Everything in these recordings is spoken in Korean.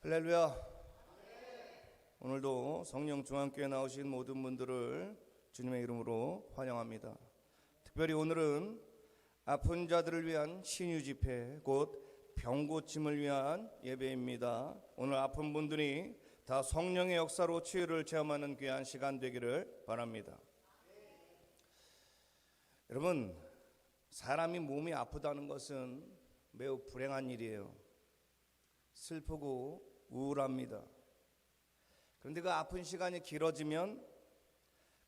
할렐루야. 오늘도 성령중앙교회 나오신 모든 분들을 주님의 이름으로 환영합니다. 특별히 오늘은 아픈 자들을 위한 신유 집회, 곧 병고침을 위한 예배입니다. 오늘 아픈 분들이 다 성령의 역사로 치유를 체험하는 귀한 시간 되기를 바랍니다. 여러분, 사람이 몸이 아프다는 것은 매우 불행한 일이에요. 슬프고 우울합니다. 그런데 그 아픈 시간이 길어지면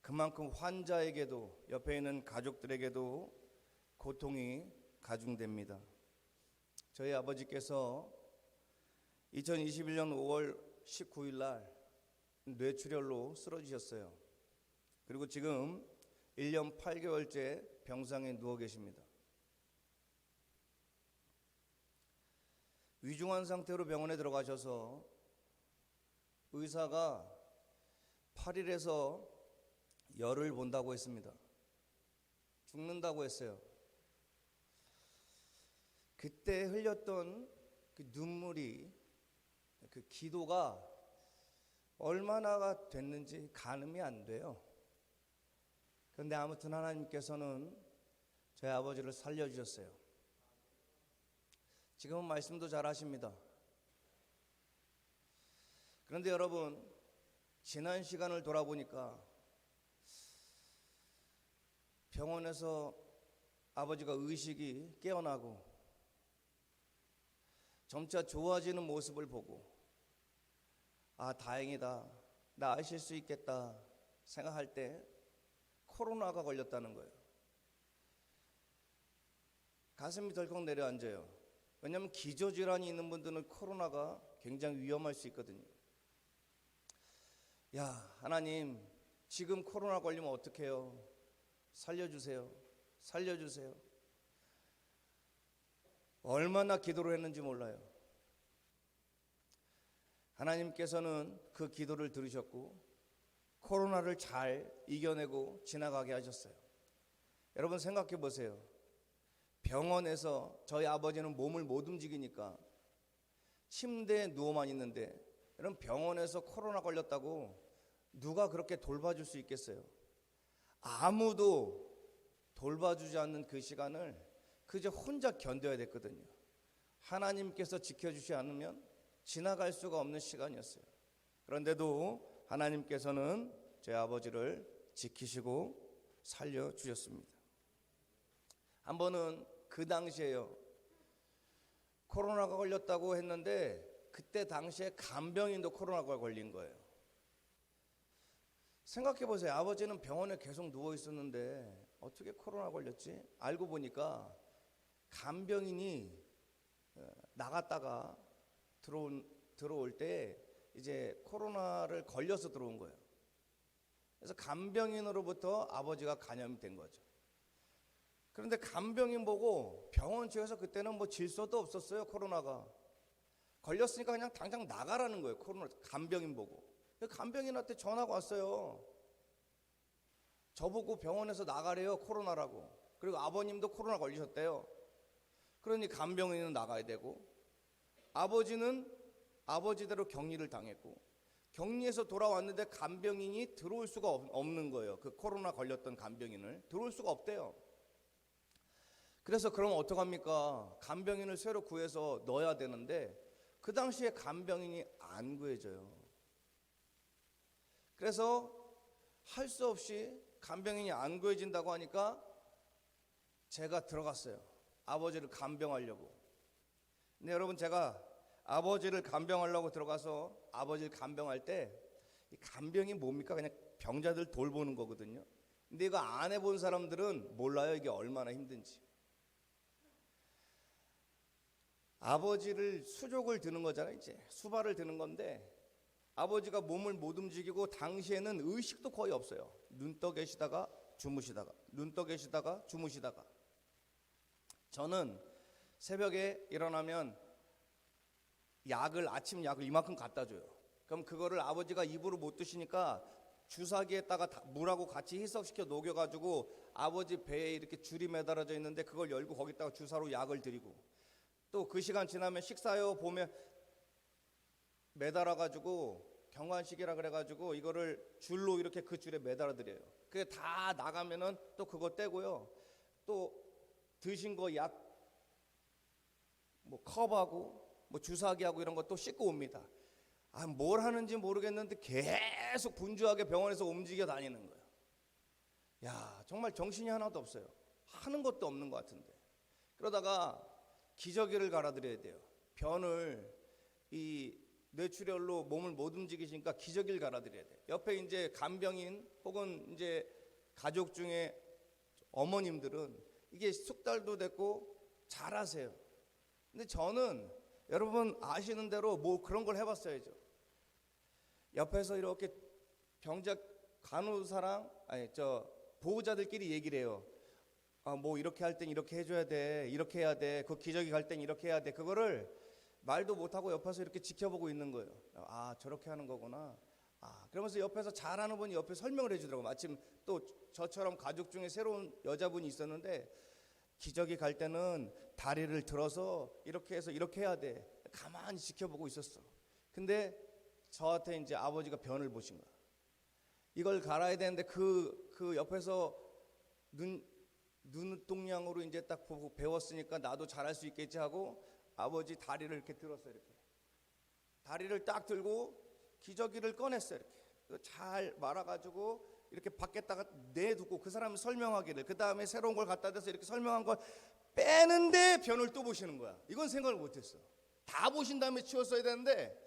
그만큼 환자에게도, 옆에 있는 가족들에게도 고통이 가중됩니다. 저희 아버지께서 2021년 5월 19일 날 뇌출혈로 쓰러지셨어요. 그리고 지금 1년 8개월째 병상에 누워 계십니다. 위중한 상태로 병원에 들어가셔서 의사가 8일에서 열을 본다고 했습니다. 죽는다고 했어요. 그때 흘렸던 그 눈물이, 그 기도가 얼마나 됐는지 가늠이 안 돼요. 그런데 아무튼 하나님께서는 저희 아버지를 살려주셨어요. 지금은 말씀도 잘 하십니다. 그런데 여러분, 지난 시간을 돌아보니까 병원에서 아버지가 의식이 깨어나고 점차 좋아지는 모습을 보고, 아, 다행이다, 나으실 수 있겠다 생각할 때 코로나가 걸렸다는 거예요. 가슴이 덜컥 내려앉아요. 왜냐하면 기저질환이 있는 분들은 코로나가 굉장히 위험할 수 있거든요. 야, 하나님, 지금 코로나 걸리면 어떡해요? 살려주세요. 살려주세요. 얼마나 기도를 했는지 몰라요. 하나님께서는 그 기도를 들으셨고 코로나를 잘 이겨내고 지나가게 하셨어요. 여러분 생각해 보세요. 병원에서 저희 아버지는 몸을 못 움직이니까 침대에 누워만 있는데, 여러분 병원에서 코로나 걸렸다고 누가 그렇게 돌봐줄 수 있겠어요? 아무도 돌봐주지 않는 그 시간을 그저 혼자 견뎌야 됐거든요. 하나님께서 지켜주지 않으면 지나갈 수가 없는 시간이었어요. 그런데도 하나님께서는 제 아버지를 지키시고 살려주셨습니다. 한 번은 그 당시에요, 코로나가 걸렸다고 했는데 그때 당시에 간병인도 코로나가 걸린 거예요. 생각해 보세요. 아버지는 병원에 계속 누워 있었는데 어떻게 코로나 걸렸지? 알고 보니까 간병인이 나갔다가 들어올 때 이제 코로나를 걸려서 들어온 거예요. 그래서 간병인으로부터 아버지가 감염이 된 거죠. 그런데 간병인 보고 병원 측에서 그때는 뭐 질서도 없었어요. 코로나가 걸렸으니까 그냥 당장 나가라는 거예요. 코로나 간병인 보고. 간병인한테 전화가 왔어요. 저보고 병원에서 나가래요, 코로나라고. 그리고 아버님도 코로나 걸리셨대요. 그러니 간병인은 나가야 되고, 아버지는 아버지대로 격리를 당했고, 격리에서 돌아왔는데 간병인이 들어올 수가 없는 거예요. 그 코로나 걸렸던 간병인을 들어올 수가 없대요. 그래서 그럼 어떡합니까? 간병인을 새로 구해서 넣어야 되는데 그 당시에 간병인이 안 구해져요. 그래서 할 수 없이 간병인이 안 구해진다고 하니까 제가 들어갔어요. 아버지를 간병하려고. 근데 여러분, 제가 아버지를 간병하려고 들어가서 아버지를 간병할 때, 이 간병이 뭡니까? 그냥 병자들 돌보는 거거든요. 근데 이거 안 해본 사람들은 몰라요, 이게 얼마나 힘든지. 아버지를 수족을 드는 거잖아요. 이제 수발을 드는 건데, 아버지가 몸을 못 움직이고 당시에는 의식도 거의 없어요. 눈 떠 계시다가 주무시다가, 눈 떠 계시다가 주무시다가. 저는 새벽에 일어나면 아침 약을 이만큼 갖다 줘요. 그럼 그거를 아버지가 입으로 못 드시니까 주사기에다가 물하고 같이 희석시켜 녹여가지고 아버지 배에 이렇게 줄이 매달아져 있는데 그걸 열고 거기다가 주사로 약을 드리고, 또 그 시간 지나면 식사요 보면 매달아 가지고 경관식이라 그래 가지고 이거를 줄로 이렇게 그 줄에 매달아 드려요. 그게 다 나가면은 또 그거 떼고요. 또 드신 거 약 뭐 컵하고 뭐 주사기하고 이런 것도 씻고 옵니다. 뭘 하는지 모르겠는데 계속 분주하게 병원에서 움직여 다니는 거예요. 야, 정말 정신이 하나도 없어요. 하는 것도 없는 것 같은데. 그러다가 기저귀를 갈아드려야 돼요. 변을 이 뇌출혈로 몸을 못 움직이시니까 기저귀를 갈아드려야 돼요. 옆에 이제 간병인 혹은 이제 가족 중에 어머님들은 이게 숙달도 됐고 잘하세요. 근데 저는 여러분 아시는 대로 뭐 그런 걸 해봤어야죠. 옆에서 이렇게 병자 간호사랑 보호자들끼리 얘기를 해요. 뭐 이렇게 할 땐 이렇게 해줘야 돼, 이렇게 해야 돼, 그 기저귀 갈 땐 이렇게 해야 돼. 그거를 말도 못하고 옆에서 이렇게 지켜보고 있는 거예요. 저렇게 하는 거구나. 그러면서 옆에서 잘하는 분이 옆에 설명을 해주더라고요. 마침 또 저처럼 가족 중에 새로운 여자분이 있었는데 기저귀 갈 때는 다리를 들어서 이렇게 해서 이렇게 해야 돼. 가만히 지켜보고 있었어. 근데 저한테 이제 아버지가 변을 보신 거야. 이걸 갈아야 되는데 그 옆에서 눈동냥으로 이제 딱 보고 배웠으니까 나도 잘할 수 있겠지 하고 아버지 다리를 이렇게 들었어요. 이렇게 다리를 딱 들고 기저귀를 꺼냈어요. 이렇게 잘 말아가지고 이렇게 밖에다가 내두고 그 사람이 설명하기를, 그 다음에 새로운 걸 갖다 대서 이렇게 설명한 걸 빼는데 변을 또 보시는 거야. 이건 생각을 못했어. 다 보신 다음에 치웠어야 되는데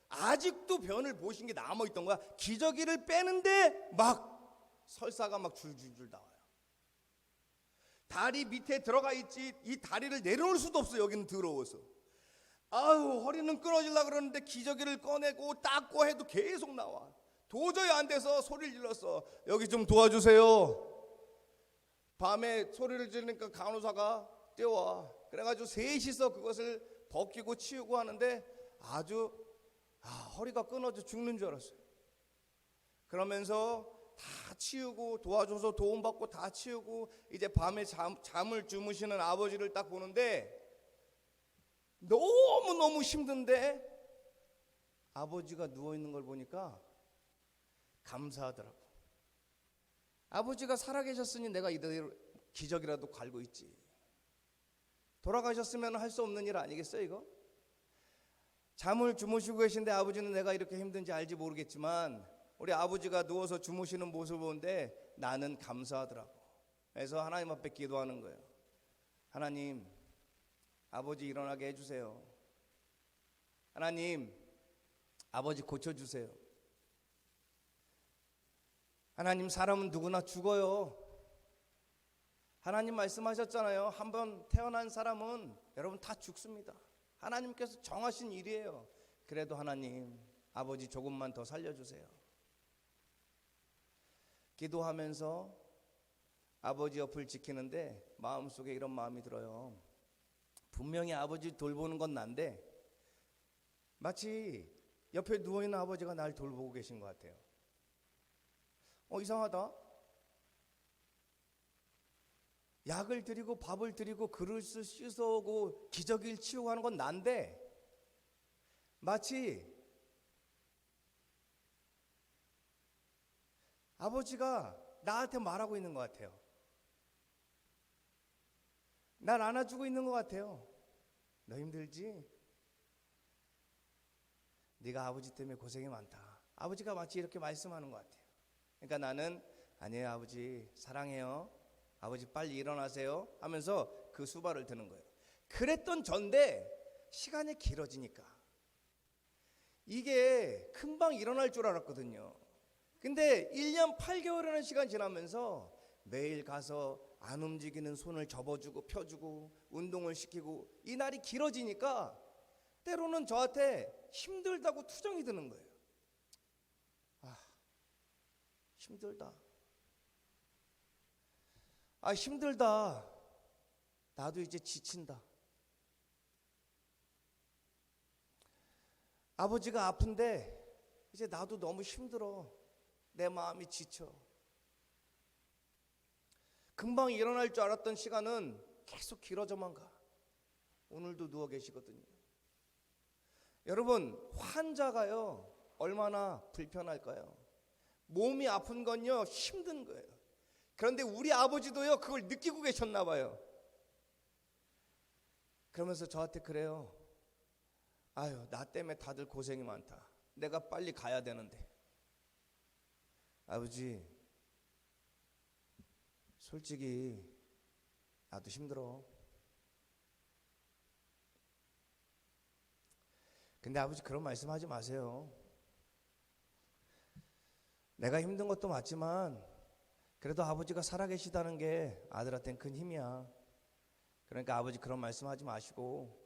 아직도 변을 보신 게 남아있던 거야. 기저귀를 빼는데 막 설사가 막 줄줄줄 나와요. 다리 밑에 들어가 있지 이 다리를 내려올 수도 없어. 여기는 더러워서. 허리는 끊어지려고 그러는데 기저귀를 꺼내고 닦고 해도 계속 나와. 도저히 안 돼서 소리를 질렀어. 여기 좀 도와주세요. 밤에 소리를 지르니까 간호사가 뛰어와. 그래가지고 셋이서 그것을 벗기고 치우고 하는데 아주 허리가 끊어져 죽는 줄 알았어요. 그러면서 다 치우고 도와줘서 도움받고 다 치우고 이제 밤에 잠을 주무시는 아버지를 딱 보는데 너무너무 힘든데 아버지가 누워있는 걸 보니까 감사하더라고. 아버지가 살아계셨으니 내가 이대로 기저귀라도 갈고 있지. 돌아가셨으면 할 수 없는 일 아니겠어요 이거? 잠을 주무시고 계신데 아버지는 내가 이렇게 힘든지 알지 모르겠지만 우리 아버지가 누워서 주무시는 모습을 보는데 나는 감사하더라고. 그래서 하나님 앞에 기도하는 거예요. 하나님, 아버지 일어나게 해주세요. 하나님, 아버지 고쳐주세요. 하나님, 사람은 누구나 죽어요. 하나님 말씀하셨잖아요. 한번 태어난 사람은 여러분 다 죽습니다. 하나님께서 정하신 일이에요. 그래도 하나님, 아버지 조금만 더 살려주세요. 기도하면서 아버지 옆을 지키는데 마음속에 이런 마음이 들어요. 분명히 아버지 돌보는 건 난데 마치 옆에 누워있는 아버지가 날 돌보고 계신 것 같아요. 이상하다. 약을 드리고 밥을 드리고 그릇을 씻어오고 기저귀를 치우고 하는 건 난데 마치 아버지가 나한테 말하고 있는 것 같아요. 날 안아주고 있는 것 같아요. 너 힘들지? 네가 아버지 때문에 고생이 많다. 아버지가 마치 이렇게 말씀하는 것 같아요. 그러니까 나는 아니에요 아버지 사랑해요. 아버지 빨리 일어나세요 하면서 그 수발을 드는 거예요. 그랬던 전데 시간이 길어지니까 이게 금방 일어날 줄 알았거든요. 근데 1년 8개월이라는 시간 지나면서 매일 가서 안 움직이는 손을 접어주고 펴주고 운동을 시키고 이 날이 길어지니까 때로는 저한테 힘들다고 투정이 드는 거예요. 힘들다. 힘들다. 나도 이제 지친다. 아버지가 아픈데 이제 나도 너무 힘들어. 내 마음이 지쳐. 금방 일어날 줄 알았던 시간은 계속 길어져만 가. 오늘도 누워 계시거든요. 여러분, 환자가요 얼마나 불편할까요? 몸이 아픈 건요 힘든 거예요. 그런데 우리 아버지도요 그걸 느끼고 계셨나 봐요. 그러면서 저한테 그래요. 아유, 나 때문에 다들 고생이 많다. 내가 빨리 가야 되는데. 아버지, 솔직히 나도 힘들어. 근데 아버지 그런 말씀하지 마세요. 내가 힘든 것도 맞지만 그래도 아버지가 살아계시다는 게 아들한테는 큰 힘이야. 그러니까 아버지 그런 말씀하지 마시고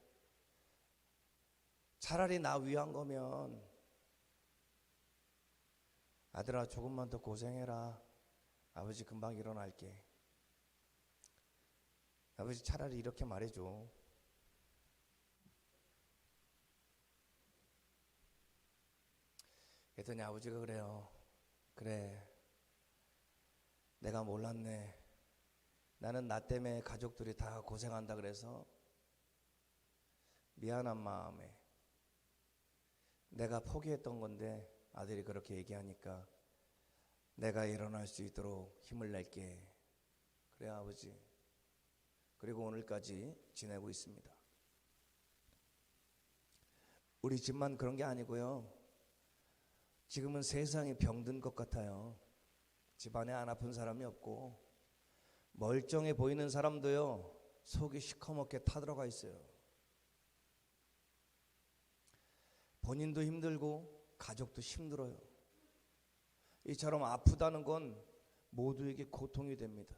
차라리 나 위한 거면 아들아 조금만 더 고생해라. 아버지 금방 일어날게. 아버지 차라리 이렇게 말해줘. 그랬더니 아버지가 그래요. 그래, 내가 몰랐네. 나는 나 때문에 가족들이 다 고생한다 그래서 미안한 마음에 내가 포기했던 건데 아들이 그렇게 얘기하니까 내가 일어날 수 있도록 힘을 낼게. 그래 아버지. 그리고 오늘까지 지내고 있습니다. 우리 집만 그런 게 아니고요. 지금은 세상이 병든 것 같아요. 집안에 안 아픈 사람이 없고 멀쩡해 보이는 사람도요 속이 시커멓게 타들어가 있어요. 본인도 힘들고 가족도 힘들어요. 이처럼 아프다는 건 모두에게 고통이 됩니다.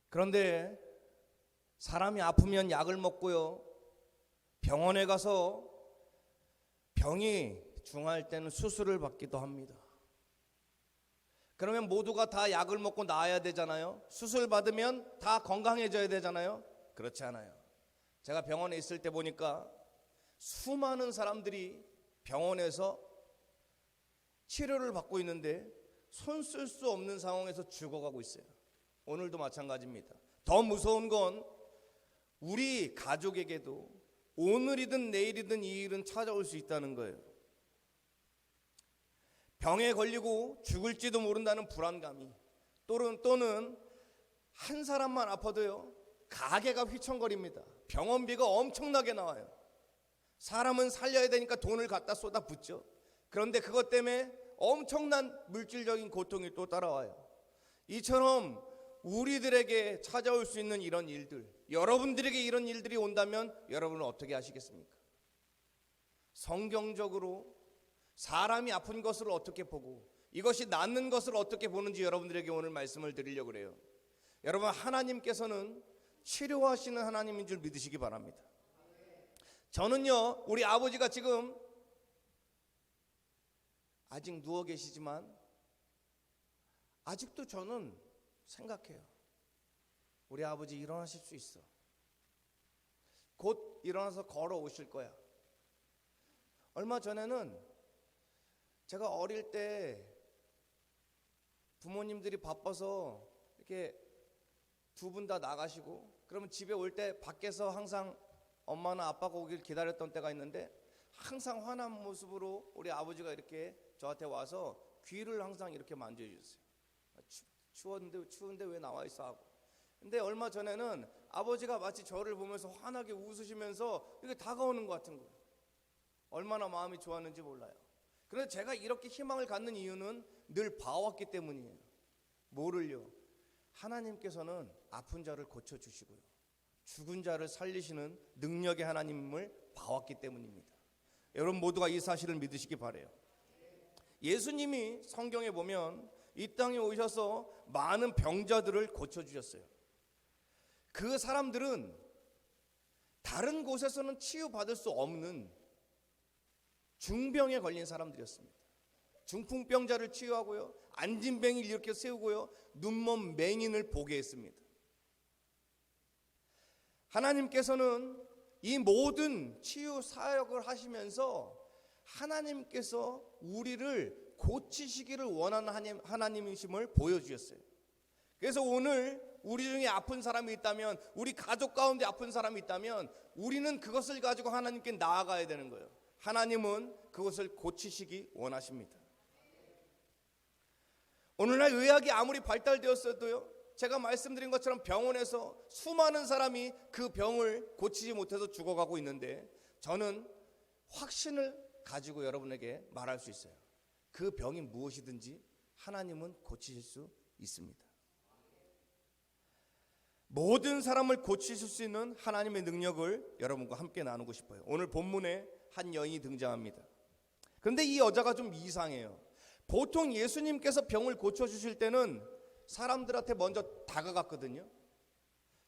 그런데 사람이 아프면 약을 먹고요, 병원에 가서 병이 중할 때는 수술을 받기도 합니다. 그러면 모두가 다 약을 먹고 나아야 되잖아요. 수술 받으면 다 건강해져야 되잖아요. 그렇지 않아요. 제가 병원에 있을 때 보니까 수많은 사람들이 병원에서 치료를 받고 있는데 손 쓸 수 없는 상황에서 죽어가고 있어요. 오늘도 마찬가지입니다. 더 무서운 건 우리 가족에게도 오늘이든 내일이든 이 일은 찾아올 수 있다는 거예요. 병에 걸리고 죽을지도 모른다는 불안감이, 또는 한 사람만 아파도요 가게가 휘청거립니다. 병원비가 엄청나게 나와요. 사람은 살려야 되니까 돈을 갖다 쏟아붓죠. 그런데 그것 때문에 엄청난 물질적인 고통이 또 따라와요. 이처럼 우리들에게 찾아올 수 있는 이런 일들, 여러분들에게 이런 일들이 온다면 여러분은 어떻게 하시겠습니까? 성경적으로 사람이 아픈 것을 어떻게 보고 이것이 낫는 것을 어떻게 보는지 여러분들에게 오늘 말씀을 드리려고 그래요. 여러분, 하나님께서는 치료하시는 하나님인 줄 믿으시기 바랍니다. 저는요, 우리 아버지가 지금 아직 누워 계시지만 아직도 저는 생각해요. 우리 아버지 일어나실 수 있어. 곧 일어나서 걸어오실 거야. 얼마 전에는 제가 어릴 때 부모님들이 바빠서 이렇게 두 분 다 나가시고 그러면 집에 올 때 밖에서 항상 엄마나 아빠가 오길 기다렸던 때가 있는데 항상 화난 모습으로 우리 아버지가 이렇게 저한테 와서 귀를 항상 이렇게 만져주셨어요. 추운데 왜 나와 있어 하고. 근데 얼마 전에는 아버지가 마치 저를 보면서 환하게 웃으시면서 이렇게 다가오는 것 같은 거예요. 얼마나 마음이 좋았는지 몰라요. 그런데 제가 이렇게 희망을 갖는 이유는 늘 봐왔기 때문이에요. 뭐를요? 하나님께서는 아픈 자를 고쳐주시고요, 죽은 자를 살리시는 능력의 하나님을 봐왔기 때문입니다. 여러분 모두가 이 사실을 믿으시기 바라요. 예수님이 성경에 보면 이 땅에 오셔서 많은 병자들을 고쳐주셨어요. 그 사람들은 다른 곳에서는 치유받을 수 없는 중병에 걸린 사람들이었습니다. 중풍병자를 치유하고요, 안진뱅이를 일으켜 세우고요, 눈먼 맹인을 보게 했습니다. 하나님께서는 이 모든 치유 사역을 하시면서 하나님께서 우리를 고치시기를 원하는 하나님이심을 보여주셨어요. 그래서 오늘 우리 중에 아픈 사람이 있다면, 우리 가족 가운데 아픈 사람이 있다면 우리는 그것을 가지고 하나님께 나아가야 되는 거예요. 하나님은 그것을 고치시기 원하십니다. 오늘날 의학이 아무리 발달되었어도요, 제가 말씀드린 것처럼 병원에서 수많은 사람이 그 병을 고치지 못해서 죽어가고 있는데, 저는 확신을 가지고 여러분에게 말할 수 있어요. 그 병이 무엇이든지 하나님은 고치실 수 있습니다. 모든 사람을 고치실 수 있는 하나님의 능력을 여러분과 함께 나누고 싶어요. 오늘 본문에 한 여인이 등장합니다. 그런데 이 여자가 좀 이상해요. 보통 예수님께서 병을 고쳐주실 때는 사람들한테 먼저 다가갔거든요.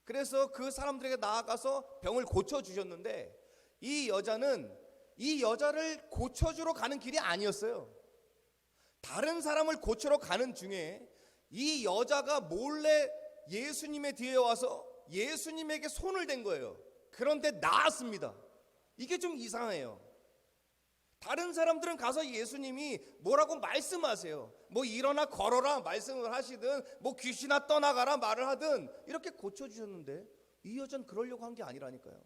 그래서 그 사람들에게 나아가서 병을 고쳐주셨는데, 이 여자는 이 여자를 고쳐주러 가는 길이 아니었어요. 다른 사람을 고치러 가는 중에 이 여자가 몰래 예수님의 뒤에 와서 예수님에게 손을 댄 거예요. 그런데 나았습니다. 이게 좀 이상해요. 다른 사람들은 가서 예수님이 뭐라고 말씀하세요. 뭐 일어나 걸어라 말씀을 하시든, 뭐 귀신아 떠나가라 말을 하든 이렇게 고쳐주셨는데, 이 여자는 그러려고 한 게 아니라니까요.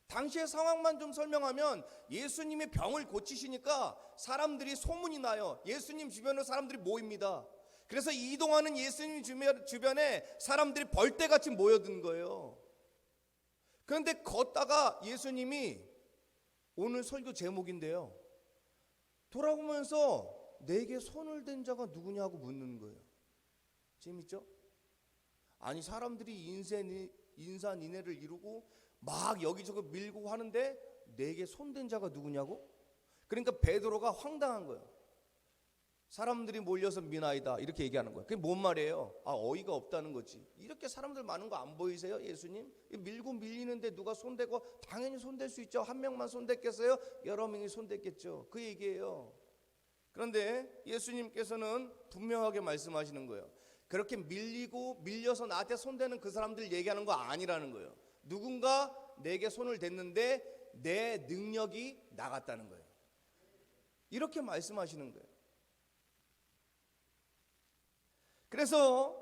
당시의 상황만 좀 설명하면, 예수님이 병을 고치시니까 사람들이 소문이 나요. 예수님 주변으로 사람들이 모입니다. 그래서 이동하는 예수님 주변에 사람들이 벌떼같이 모여든 거예요. 그런데 걷다가 예수님이, 오늘 설교 제목인데요, 돌아보면서 내게 손을 댄 자가 누구냐고 묻는 거예요. 재밌죠? 아니, 사람들이 인산인해를 이루고 막 여기저기 밀고 하는데 내게 손댄 자가 누구냐고? 그러니까 베드로가 황당한 거예요. 사람들이 몰려서 미나이다 이렇게 얘기하는 거예요. 그게 뭔 말이에요? 어이가 없다는 거지. 이렇게 사람들 많은 거 안 보이세요? 예수님 밀고 밀리는데 누가 손대고, 당연히 손댈 수 있죠. 한 명만 손댔겠어요? 여러 명이 손댔겠죠. 그 얘기예요. 그런데 예수님께서는 분명하게 말씀하시는 거예요. 그렇게 밀려서 나한테 손대는 그 사람들 얘기하는 거 아니라는 거예요. 누군가 내게 손을 댔는데 내 능력이 나갔다는 거예요. 이렇게 말씀하시는 거예요. 그래서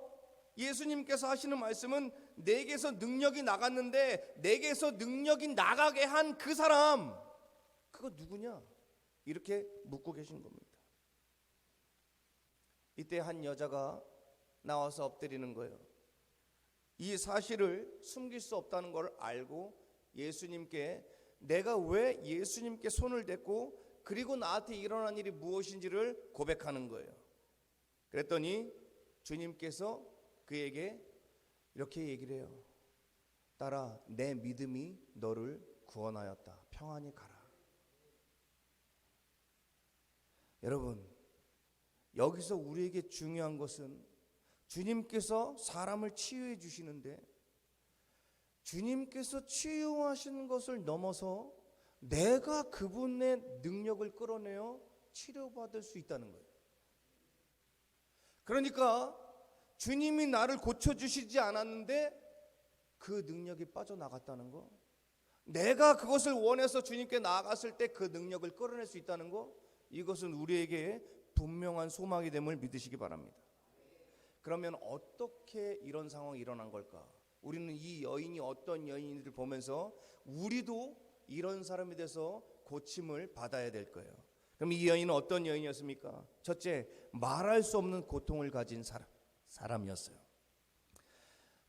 예수님께서 하시는 말씀은, 내게서 능력이 나갔는데 내게서 능력이 나가게 한 그 사람, 그거 누구냐? 이렇게 묻고 계신 겁니다. 이때 한 여자가 나와서 엎드리는 거예요. 이 사실을 숨길 수 없다는 걸 알고 예수님께, 내가 왜 예수님께 손을 댔고 그리고 나한테 일어난 일이 무엇인지를 고백하는 거예요. 그랬더니 주님께서 그에게 이렇게 얘기를 해요. 딸아, 내 믿음이 너를 구원하였다. 평안히 가라. 여러분, 여기서 우리에게 중요한 것은, 주님께서 사람을 치유해 주시는데 주님께서 치유하시는 것을 넘어서 내가 그분의 능력을 끌어내어 치료받을 수 있다는 거예요. 그러니까 주님이 나를 고쳐주시지 않았는데 그 능력이 빠져나갔다는 거, 내가 그것을 원해서 주님께 나아갔을 때 그 능력을 끌어낼 수 있다는 거, 이것은 우리에게 분명한 소망이 됨을 믿으시기 바랍니다. 그러면 어떻게 이런 상황이 일어난 걸까? 우리는 이 여인이 어떤 여인인지를 보면서 우리도 이런 사람이 돼서 고침을 받아야 될 거예요. 그럼 이 여인은 어떤 여인이었습니까? 첫째, 말할 수 없는 고통을 가진 사람이었어요.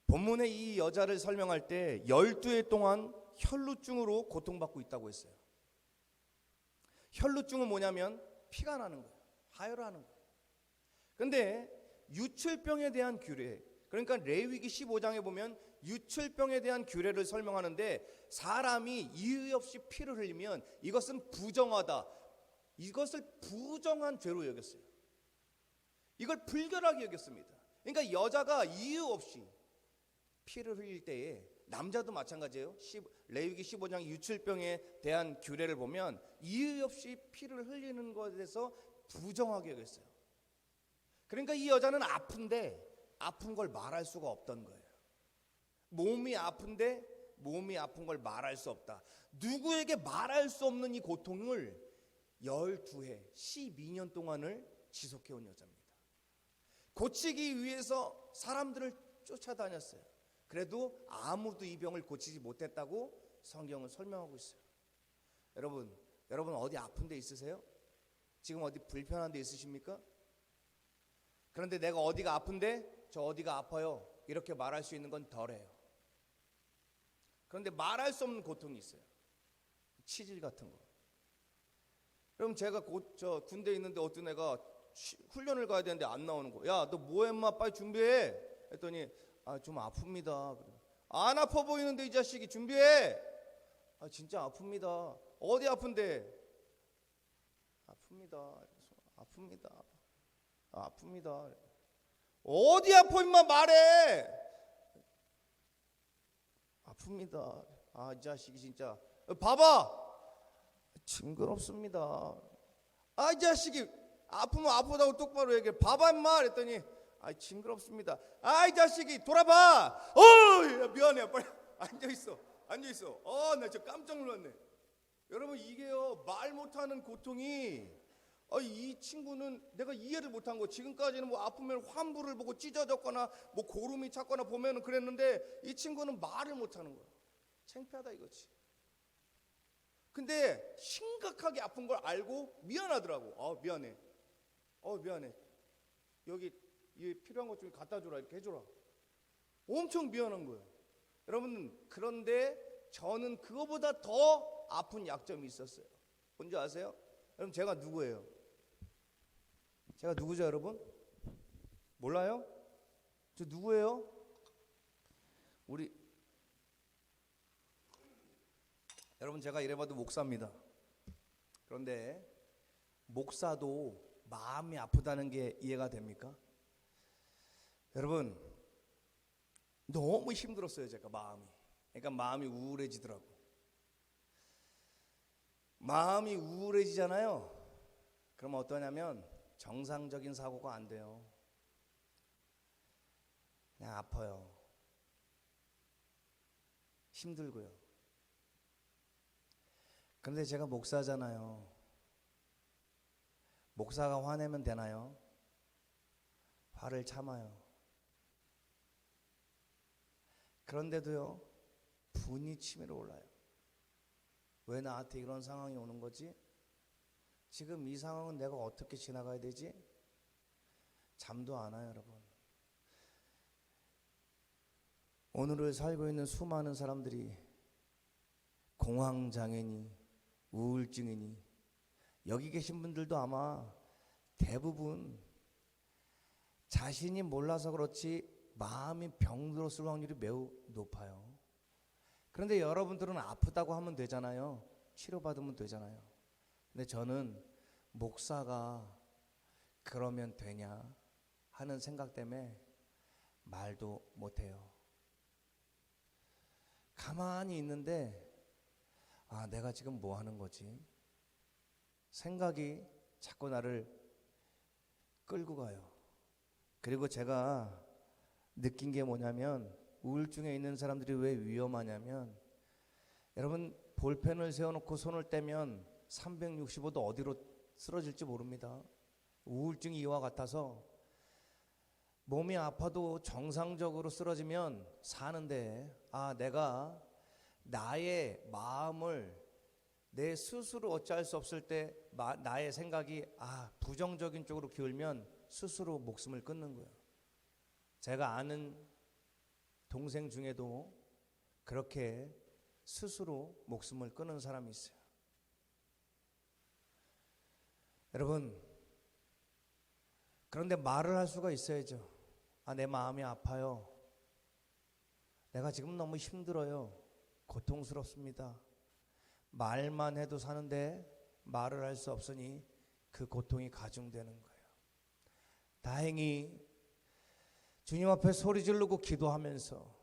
본문에 이 여자를 설명할 때 12해 동안 혈루증으로 고통받고 있다고 했어요. 혈루증은 뭐냐면 피가 나는 거예요. 하혈하는 거예요. 그런데 유출병에 대한 규례, 그러니까 레위기 15장에 보면 유출병에 대한 규례를 설명하는데, 사람이 이유 없이 피를 흘리면 이것은 부정하다, 이것을 부정한 죄로 여겼어요. 이걸 불결하게 여겼습니다. 그러니까 여자가 이유 없이 피를 흘릴 때에, 남자도 마찬가지예요. 레위기 15장 유출병에 대한 규례를 보면 이유 없이 피를 흘리는 것에 대해서 부정하게 여겼어요. 그러니까 이 여자는 아픈데 아픈 걸 말할 수가 없던 거예요. 몸이 아픈데 몸이 아픈 걸 말할 수 없다. 누구에게 말할 수 없는 이 고통을 12해 12년 동안을 지속해온 여자입니다. 고치기 위해서 사람들을 쫓아다녔어요. 그래도 아무도 이 병을 고치지 못했다고 성경은 설명하고 있어요. 여러분 어디 아픈 데 있으세요? 지금 어디 불편한 데 있으십니까? 그런데 내가 어디가 아픈데 저 어디가 아파요 이렇게 말할 수 있는 건 덜해요. 그런데 말할 수 없는 고통이 있어요. 치질 같은 거. 그럼 제가 저 군대에 있는데 어떤 애가 훈련을 가야 되는데 안 나오는 거. 야, 너 뭐해 인마 빨리 준비해. 했더니 좀 아픕니다. 안 아파 보이는데 이 자식이 준비해. 진짜 아픕니다. 어디 아픈데? 아픕니다. 아픕니다. 아픕니다. 어디 아파 임마 말해. 아픕니다. 이 자식이 진짜 봐봐. 징그럽습니다. 이 자식이 아프면 아프다고 똑바로 얘기해. 봐봐 임마. 그랬더니 징그럽습니다. 이 자식이 돌아봐. 야, 미안해. 빨리 앉아있어. 나 진짜 깜짝 놀랐네. 여러분 이게요 말 못하는 고통이 이 친구는 내가 이해를 못한 거. 지금까지는 뭐 아프면 환부를 보고 찢어졌거나 뭐 고름이 찼거나 보면은 그랬는데 이 친구는 말을 못하는 거야. 창피하다 이거지. 근데 심각하게 아픈 걸 알고 미안하더라고. 미안해. 미안해. 여기 필요한 것 좀 갖다 줘라 이렇게 해줘라. 엄청 미안한 거예요. 여러분 그런데 저는 그거보다 더 아픈 약점이 있었어요. 뭔지 아세요? 여러분 제가 누구예요? 제가 누구죠 여러분? 몰라요? 저 누구예요? 여러분 제가 이래봐도 목사입니다. 그런데 목사도 마음이 아프다는 게 이해가 됩니까? 여러분 너무 힘들었어요 제가 마음이. 그러니까 마음이 우울해지더라고. 마음이 우울해지잖아요. 그러면 어떠냐면 정상적인 사고가 안 돼요. 그냥 아파요. 힘들고요. 그런데 제가 목사잖아요. 목사가 화내면 되나요? 화를 참아요. 그런데도요 분이 치밀어 올라요. 왜 나한테 이런 상황이 오는 거지? 지금 이 상황은 내가 어떻게 지나가야 되지? 잠도 안 와요 여러분. 오늘을 살고 있는 수많은 사람들이 공황장애니 우울증이니 여기 계신 분들도 아마 대부분 자신이 몰라서 그렇지 마음이 병들었을 확률이 매우 높아요. 그런데 여러분들은 아프다고 하면 되잖아요. 치료받으면 되잖아요. 근데 저는 목사가 그러면 되냐 하는 생각 때문에 말도 못해요. 가만히 있는데 내가 지금 뭐 하는 거지? 생각이 자꾸 나를 끌고 가요. 그리고 제가 느낀 게 뭐냐면 우울증에 있는 사람들이 왜 위험하냐면 여러분 볼펜을 세워놓고 손을 떼면 365도 어디로 쓰러질지 모릅니다. 우울증이 이와 같아서 몸이 아파도 정상적으로 쓰러지면 사는데 내가 나의 마음을 내 스스로 어찌할 수 없을 때 나의 생각이 부정적인 쪽으로 기울면 스스로 목숨을 끊는 거예요. 제가 아는 동생 중에도 그렇게 스스로 목숨을 끊은 사람이 있어요. 여러분 그런데 말을 할 수가 있어야죠. 내 마음이 아파요. 내가 지금 너무 힘들어요. 고통스럽습니다. 말만 해도 사는데 말을 할 수 없으니 그 고통이 가중되는 거예요. 다행히 주님 앞에 소리 지르고 기도하면서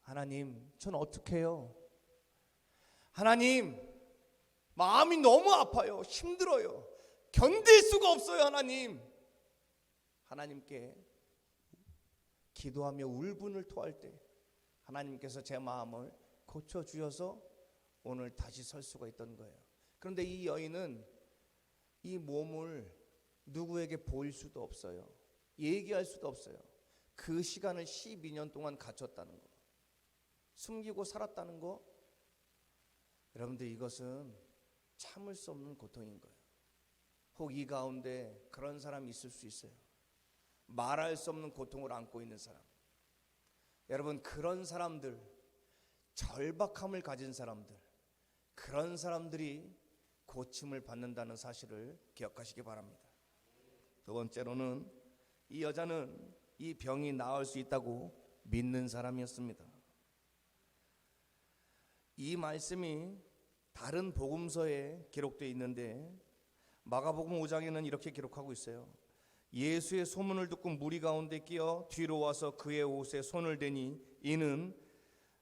하나님 전 어떻게 해요? 하나님 마음이 너무 아파요. 힘들어요. 견딜 수가 없어요. 하나님께 기도하며 울분을 토할 때 하나님께서 제 마음을 고쳐주셔서 오늘 다시 설 수가 있던 거예요. 그런데 이 여인은 이 몸을 누구에게 보일 수도 없어요. 얘기할 수도 없어요. 그 시간을 12년 동안 갖췄다는 거, 숨기고 살았다는 거, 여러분들 이것은 참을 수 없는 고통인 거예요. 혹 이 가운데 그런 사람이 있을 수 있어요. 말할 수 없는 고통을 안고 있는 사람. 여러분, 그런 사람들, 절박함을 가진 사람들, 그런 사람들이 고침을 받는다는 사실을 기억하시기 바랍니다. 두 번째로는 이 여자는 이 병이 나을 수 있다고 믿는 사람이었습니다. 이 말씀이 다른 복음서에 기록되어 있는데 마가복음 5장에는 이렇게 기록하고 있어요. 예수의 소문을 듣고 무리 가운데 끼어 뒤로 와서 그의 옷에 손을 대니 이는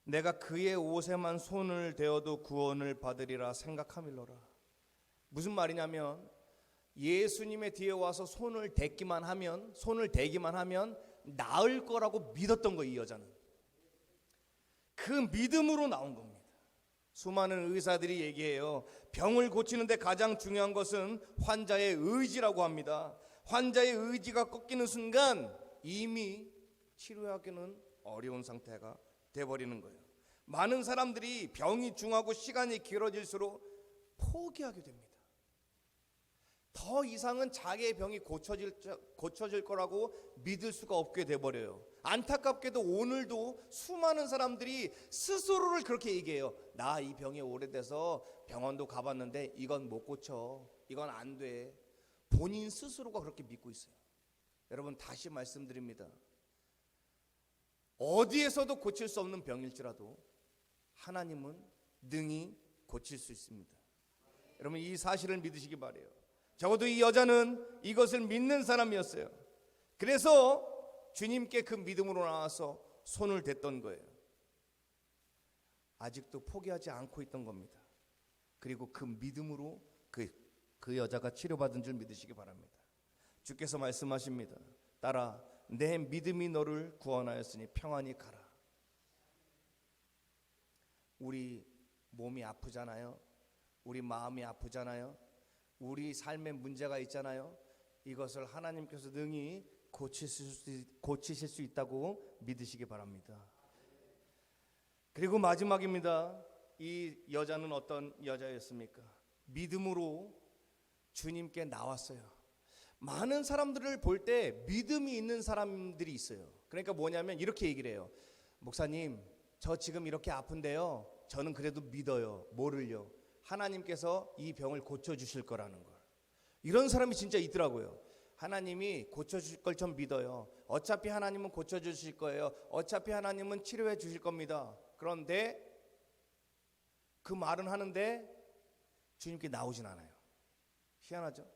내가 그의 옷에만 손을 대어도 구원을 받으리라 생각함일러라. 무슨 말이냐면 예수님의 뒤에 와서 손을 대기만 하면 나을 거라고 믿었던 거예요. 이 여자는 그 믿음으로 나온 겁니다. 수많은 의사들이 얘기해요. 병을 고치는데 가장 중요한 것은 환자의 의지라고 합니다. 환자의 의지가 꺾이는 순간 이미 치료하기는 어려운 상태가 돼버리는 거예요. 많은 사람들이 병이 중하고 시간이 길어질수록 포기하게 됩니다. 더 이상은 자기의 병이 고쳐질 거라고 믿을 수가 없게 돼버려요. 안타깝게도 오늘도 수많은 사람들이 스스로를 그렇게 얘기해요. 나 이 병이 오래돼서 병원도 가봤는데 이건 못 고쳐, 이건 안 돼. 본인 스스로가 그렇게 믿고 있어요. 여러분, 다시 말씀드립니다. 어디에서도 고칠 수 없는 병일지라도 하나님은 능히 고칠 수 있습니다. 여러분, 이 사실을 믿으시기 바라요. 적어도 이 여자는 이것을 믿는 사람이었어요. 그래서 주님께 그 믿음으로 나와서 손을 댔던 거예요. 아직도 포기하지 않고 있던 겁니다. 그리고 그 믿음으로 그 여자가 치료받은 줄 믿으시기 바랍니다. 주께서 말씀하십니다. 따라 내 믿음이 너를 구원하였으니 평안히 가라. 우리 몸이 아프잖아요. 우리 마음이 아프잖아요. 우리 삶에 문제가 있잖아요. 이것을 하나님께서 능히 고치실 수 있다고 믿으시기 바랍니다. 그리고 마지막입니다. 이 여자는 어떤 여자였습니까? 믿음으로 주님께 나왔어요. 많은 사람들을 볼 때 믿음이 있는 사람들이 있어요. 그러니까 뭐냐면 이렇게 얘기를 해요. 목사님, 저 지금 이렇게 아픈데요, 저는 그래도 믿어요. 뭐를요? 하나님께서 이 병을 고쳐주실 거라는 걸. 이런 사람이 진짜 있더라고요. 하나님이 고쳐주실 걸 전 믿어요. 어차피 하나님은 고쳐주실 거예요. 어차피 하나님은 치료해 주실 겁니다. 그런데 그 말은 하는데 주님께 나오진 않아요. 희한하죠?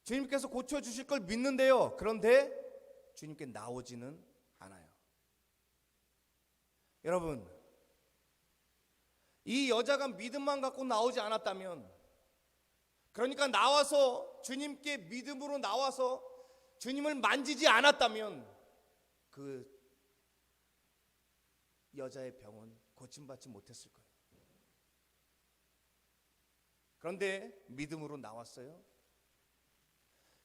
주님께서 고쳐주실 걸 믿는데요, 그런데 주님께 나오지는 않아요. 여러분, 이 여자가 믿음만 갖고 나오지 않았다면, 그러니까 나와서 주님께 믿음으로 나와서 주님을 만지지 않았다면 그 여자의 병은 고침받지 못했을 거예요. 그런데 믿음으로 나왔어요.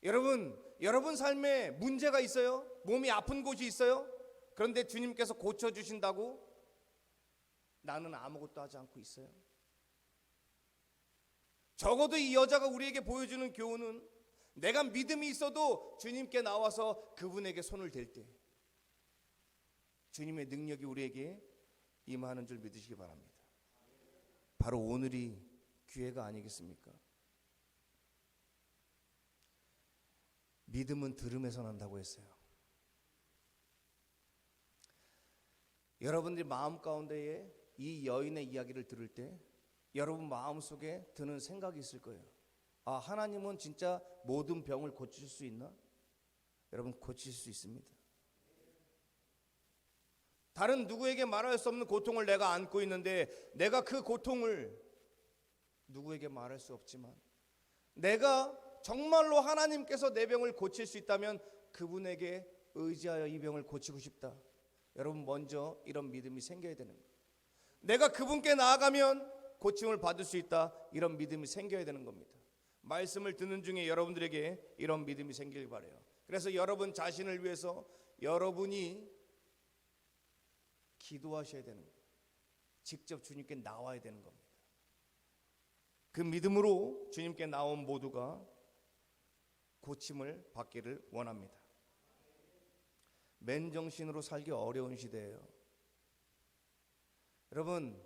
여러분 삶에 문제가 있어요? 몸이 아픈 곳이 있어요? 그런데 주님께서 고쳐주신다고 나는 아무것도 하지 않고 있어요? 적어도 이 여자가 우리에게 보여주는 교훈은 내가 믿음이 있어도 주님께 나와서 그분에게 손을 댈 때 주님의 능력이 우리에게 임하는 줄 믿으시기 바랍니다. 바로 오늘이 기회가 아니겠습니까? 믿음은 들음에서 난다고 했어요. 여러분들이 마음 가운데에 이 여인의 이야기를 들을 때 여러분 마음속에 드는 생각이 있을 거예요. 아, 하나님은 진짜 모든 병을 고칠 수 있나? 여러분, 고칠 수 있습니다. 다른 누구에게 말할 수 없는 고통을 내가 안고 있는데 내가 그 고통을 누구에게 말할 수 없지만 내가 정말로 하나님께서 내 병을 고칠 수 있다면 그분에게 의지하여 이 병을 고치고 싶다. 여러분, 먼저 이런 믿음이 생겨야 되는 거예요. 내가 그분께 나아가면 고침을 받을 수 있다. 이런 믿음이 생겨야 되는 겁니다. 말씀을 듣는 중에 여러분들에게 이런 믿음이 생기길 바라요. 그래서 여러분 자신을 위해서 여러분이 기도하셔야 되는 거예요. 직접 주님께 나와야 되는 겁니다. 그 믿음으로 주님께 나온 모두가 고침을 받기를 원합니다. 맨정신으로 살기 어려운 시대예요. 여러분,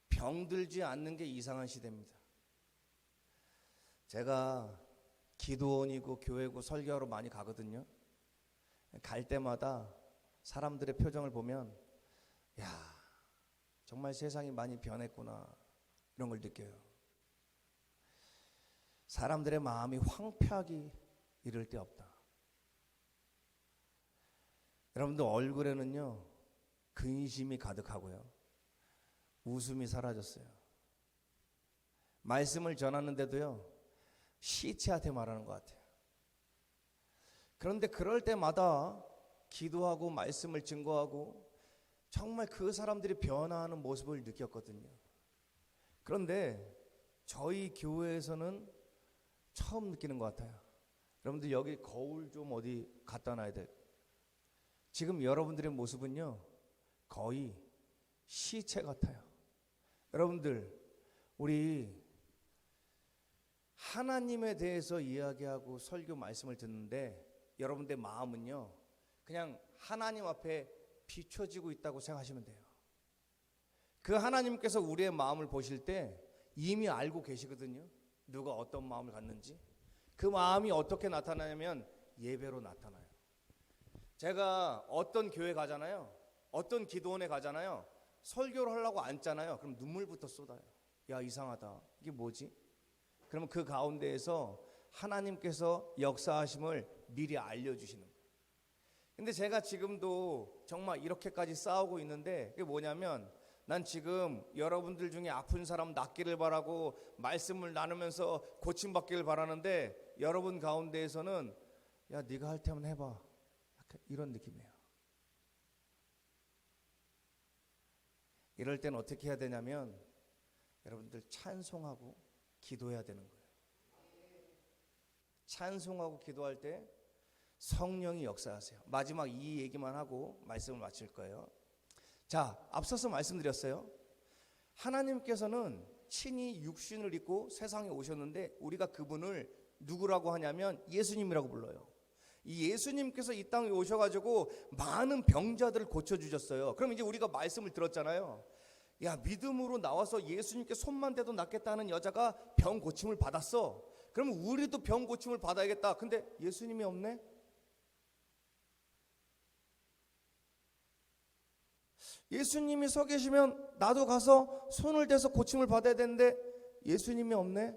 병들지 않는 게 이상한 시대입니다. 제가 기도원이고 교회고 설교하러 많이 가거든요. 갈 때마다 사람들의 표정을 보면 야, 정말 세상이 많이 변했구나, 이런 걸 느껴요. 사람들의 마음이 황폐하기 이를 데 없다. 여러분들 얼굴에는요 근심이 가득하고요, 웃음이 사라졌어요. 말씀을 전하는데도요 시체한테 말하는 것 같아요. 그런데 그럴 때마다 기도하고 말씀을 증거하고 정말 그 사람들이 변화하는 모습을 느꼈거든요. 그런데 저희 교회에서는 처음 느끼는 것 같아요. 여러분들 여기 거울 좀 어디 갖다 놔야 돼. 지금 여러분들의 모습은요 거의 시체 같아요. 여러분들, 우리 하나님에 대해서 이야기하고 설교 말씀을 듣는데 여러분들의 마음은요 그냥 하나님 앞에 비춰지고 있다고 생각하시면 돼요. 그 하나님께서 우리의 마음을 보실 때 이미 알고 계시거든요. 누가 어떤 마음을 갖는지. 그 마음이 어떻게 나타나냐면 예배로 나타나요. 제가 어떤 교회 가잖아요, 어떤 기도원에 가잖아요, 설교를 하려고 앉잖아요. 그럼 눈물부터 쏟아요. 야, 이상하다, 이게 뭐지? 그러면 그 가운데에서 하나님께서 역사하심을 미리 알려주시는 거예요. 근데 제가 지금도 정말 이렇게까지 싸우고 있는데 그게 뭐냐면, 난 지금 여러분들 중에 아픈 사람 낫기를 바라고 말씀을 나누면서 고침받기를 바라는데 여러분 가운데에서는 야, 네가 할 테면 해봐, 이런 느낌이에요. 이럴 땐 어떻게 해야 되냐면 여러분들 찬송하고 기도해야 되는 거예요. 찬송하고 기도할 때 성령이 역사하세요. 마지막 이 얘기만 하고 말씀을 마칠 거예요. 자, 앞서서 말씀드렸어요. 하나님께서는 친히 육신을 입고 세상에 오셨는데 우리가 그분을 누구라고 하냐면 예수님이라고 불러요. 이 예수님께서 이 땅에 오셔가지고 많은 병자들을 고쳐주셨어요. 그럼 이제 우리가 말씀을 들었잖아요. 야, 믿음으로 나와서 예수님께 손만 대도 낫겠다는 여자가 병 고침을 받았어. 그러면 우리도 병 고침을 받아야겠다. 근데 예수님이 없네? 예수님이 서 계시면 나도 가서 손을 대서 고침을 받아야 되는데 예수님이 없네?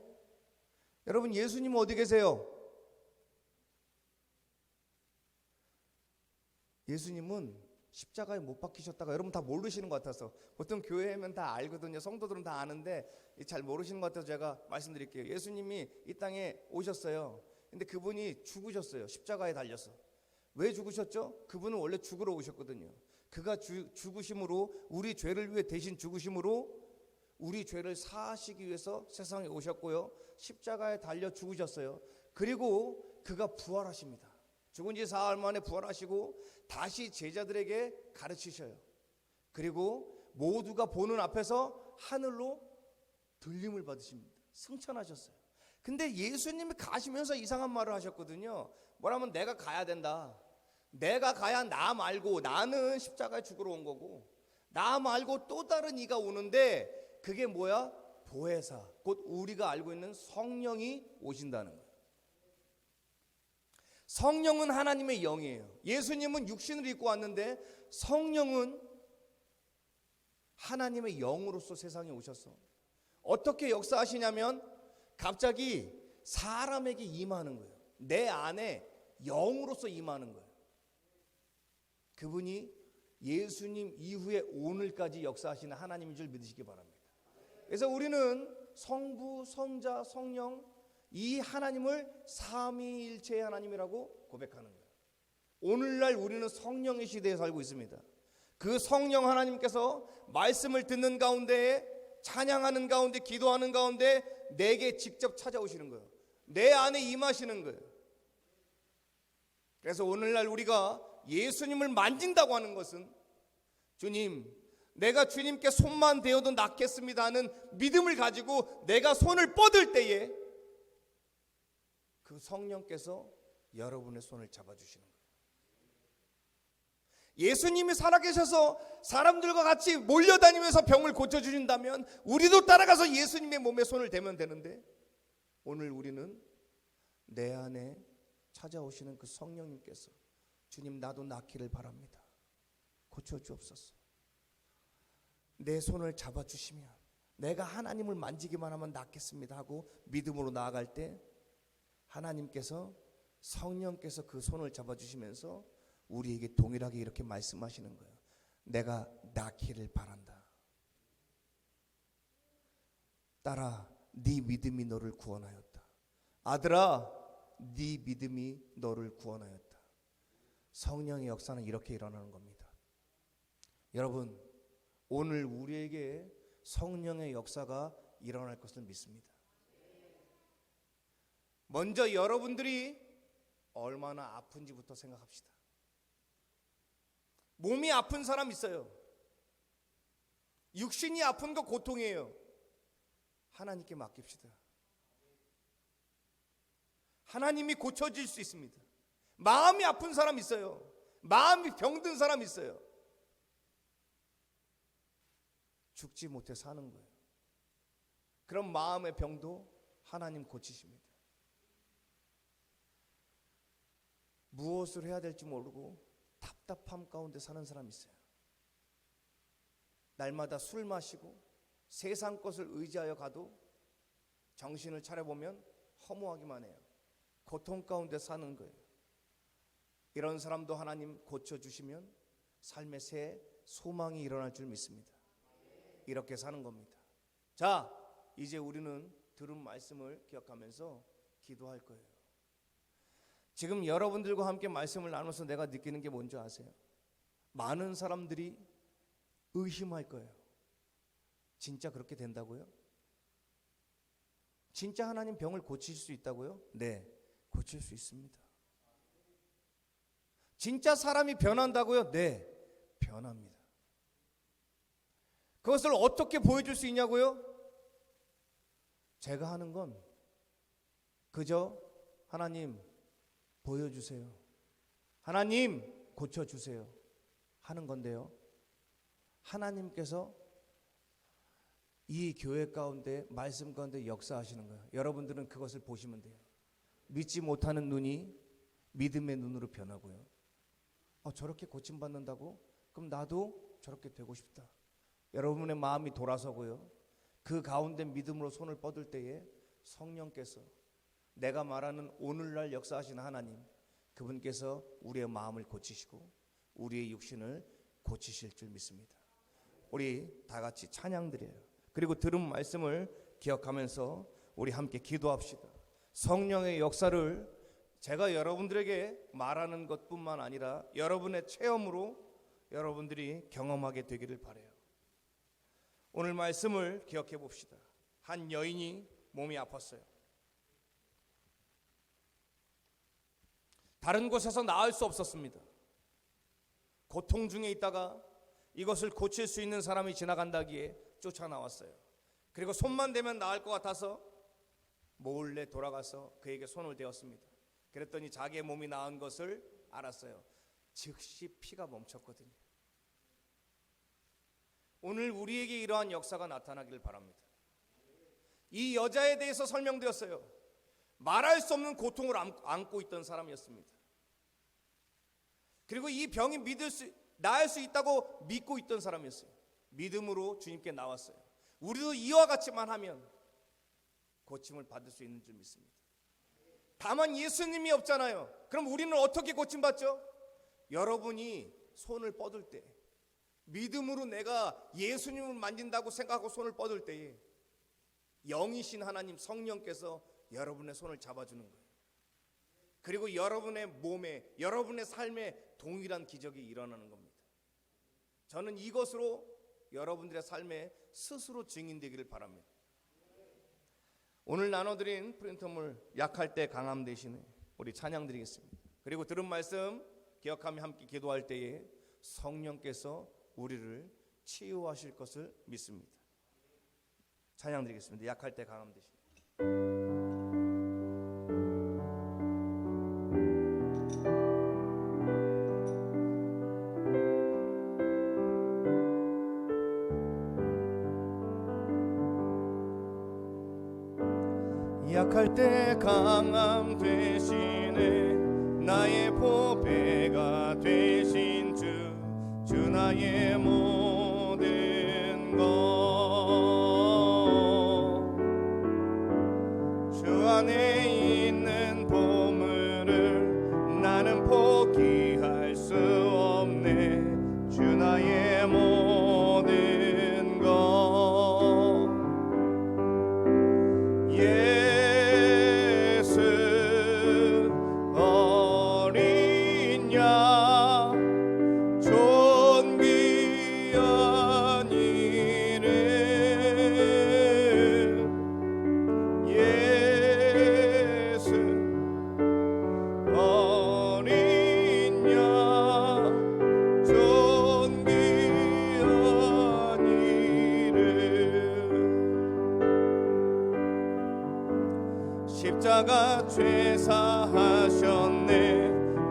여러분, 예수님은 어디 계세요? 예수님은 십자가에 못 박히셨다가, 여러분 다 모르시는 것 같아서, 보통 교회면 다 알거든요. 성도들은 다 아는데 잘 모르시는 것 같아서 제가 말씀드릴게요. 예수님이 이 땅에 오셨어요. 근데 그분이 죽으셨어요. 십자가에 달려서. 왜 죽으셨죠? 그분은 원래 죽으러 오셨거든요. 그가 죽으심으로, 우리 죄를 위해 대신 죽으심으로 우리 죄를 사하시기 위해서 세상에 오셨고요, 십자가에 달려 죽으셨어요. 그리고 그가 부활하십니다. 죽은 지 사흘 만에 부활하시고 다시 제자들에게 가르치셔요. 그리고 모두가 보는 앞에서 하늘로 들림을 받으십니다. 승천하셨어요. 근데 예수님이 가시면서 이상한 말을 하셨거든요. 뭐라면 내가 가야 된다. 내가 가야 나 말고, 나는 십자가에 죽으러 온 거고 나 말고 또 다른 이가 오는데 그게 뭐야? 보혜사, 곧 우리가 알고 있는 성령이 오신다는 거예요. 성령은 하나님의 영이에요. 예수님은 육신을 입고 왔는데 성령은 하나님의 영으로서 세상에 오셨어. 어떻게 역사하시냐면 갑자기 사람에게 임하는 거예요. 내 안에 영으로서 임하는 거예요. 그분이 예수님 이후에 오늘까지 역사하시는 하나님인 줄 믿으시기 바랍니다. 그래서 우리는 성부, 성자, 성령, 이 하나님을 삼위일체의 하나님이라고 고백하는 거예요. 오늘날 우리는 성령의 시대에 살고 있습니다. 그 성령 하나님께서 말씀을 듣는 가운데, 찬양하는 가운데, 기도하는 가운데 내게 직접 찾아오시는 거예요. 내 안에 임하시는 거예요. 그래서 오늘날 우리가 예수님을 만진다고 하는 것은 주님, 내가 주님께 손만 대어도 낫겠습니다 하는 믿음을 가지고 내가 손을 뻗을 때에 그 성령께서 여러분의 손을 잡아주시는 거예요. 예수님이 살아계셔서 사람들과 같이 몰려다니면서 병을 고쳐주신다면 우리도 따라가서 예수님의 몸에 손을 대면 되는데, 오늘 우리는 내 안에 찾아오시는 그 성령님께서 주님, 나도 낫기를 바랍니다, 고쳐주옵소서, 내 손을 잡아주시면 내가 하나님을 만지기만 하면 낫겠습니다 하고 믿음으로 나아갈 때 하나님께서, 성령께서 그 손을 잡아주시면서 우리에게 동일하게 이렇게 말씀하시는 거예요. 내가 낫기를 바란다. 딸아, 네 믿음이 너를 구원하였다. 아들아, 네 믿음이 너를 구원하였다. 성령의 역사는 이렇게 일어나는 겁니다. 여러분, 오늘 우리에게 성령의 역사가 일어날 것을 믿습니다. 먼저 여러분들이 얼마나 아픈지부터 생각합시다. 몸이 아픈 사람 있어요. 육신이 아픈 거 고통이에요. 하나님께 맡깁시다. 하나님이 고쳐질 수 있습니다. 마음이 아픈 사람 있어요. 마음이 병든 사람 있어요. 죽지 못해 사는 거예요. 그럼 마음의 병도 하나님 고치십니다. 무엇을 해야 될지 모르고 답답함 가운데 사는 사람이 있어요. 날마다 술 마시고 세상 것을 의지하여 가도 정신을 차려보면 허무하기만 해요. 고통 가운데 사는 거예요. 이런 사람도 하나님 고쳐주시면 삶의 새 소망이 일어날 줄 믿습니다. 이렇게 사는 겁니다. 자, 이제 우리는 들은 말씀을 기억하면서 기도할 거예요. 지금 여러분들과 함께 말씀을 나눠서 내가 느끼는 게 뭔지 아세요? 많은 사람들이 의심할 거예요. 진짜 그렇게 된다고요? 진짜 하나님 병을 고칠 수 있다고요? 네, 고칠 수 있습니다. 진짜 사람이 변한다고요? 네, 변합니다. 그것을 어떻게 보여줄 수 있냐고요? 제가 하는 건 그저 하나님 보여주세요, 하나님 고쳐주세요 하는 건데요, 하나님께서 이 교회 가운데, 말씀 가운데 역사하시는 거예요. 여러분들은 그것을 보시면 돼요. 믿지 못하는 눈이 믿음의 눈으로 변하고요. 저렇게 고침받는다고? 그럼 나도 저렇게 되고 싶다. 여러분의 마음이 돌아서고요, 그 가운데 믿음으로 손을 뻗을 때에 성령께서, 내가 말하는 오늘날 역사하시는 하나님, 그분께서 우리의 마음을 고치시고 우리의 육신을 고치실 줄 믿습니다. 우리 다 같이 찬양 드려요. 그리고 들은 말씀을 기억하면서 우리 함께 기도합시다. 성령의 역사를 제가 여러분들에게 말하는 것뿐만 아니라 여러분의 체험으로 여러분들이 경험하게 되기를 바라요. 오늘 말씀을 기억해 봅시다. 한 여인이 몸이 아팠어요. 다른 곳에서 나을 수 없었습니다. 고통 중에 있다가 이것을 고칠 수 있는 사람이 지나간다기에 쫓아나왔어요. 그리고 손만 대면 나을 것 같아서 몰래 돌아가서 그에게 손을 대었습니다. 그랬더니 자기의 몸이 나은 것을 알았어요. 즉시 피가 멈췄거든요. 오늘 우리에게 이러한 역사가 나타나기를 바랍니다. 이 여자에 대해서 설명되었어요. 말할 수 없는 고통을 안고 있던 사람이었습니다. 그리고 이 병이 나을 수 있다고 믿고 있던 사람이었어요. 믿음으로 주님께 나왔어요. 우리도 이와 같이만 하면 고침을 받을 수 있는 줄 믿습니다. 다만 예수님이 없잖아요. 그럼 우리는 어떻게 고침받죠? 여러분이 손을 뻗을 때, 믿음으로 내가 예수님을 만진다고 생각하고 손을 뻗을 때에 영이신 하나님 성령께서 여러분의 손을 잡아주는 거예요. 그리고 여러분의 몸에, 여러분의 삶에 동일한 기적이 일어나는 겁니다. 저는 이것으로 여러분들의 삶에 스스로 증인되기를 바랍니다. 오늘 나눠드린 프린터물 약할 때 강함 대신에 우리 찬양 드리겠습니다. 그리고 들은 말씀 기억하며 함께 기도할 때에 성령께서 우리를 치유하실 것을 믿습니다. 찬양 드리겠습니다. 약할 때 강함 되시니. 약할 때 강함 되시네. 나의 보배가 되신 주 나의 모든 것. 주 안에 있는 보물을 나는 포기할 수 없네. 주 나의 모든 것. 십자가 죄사하셨네.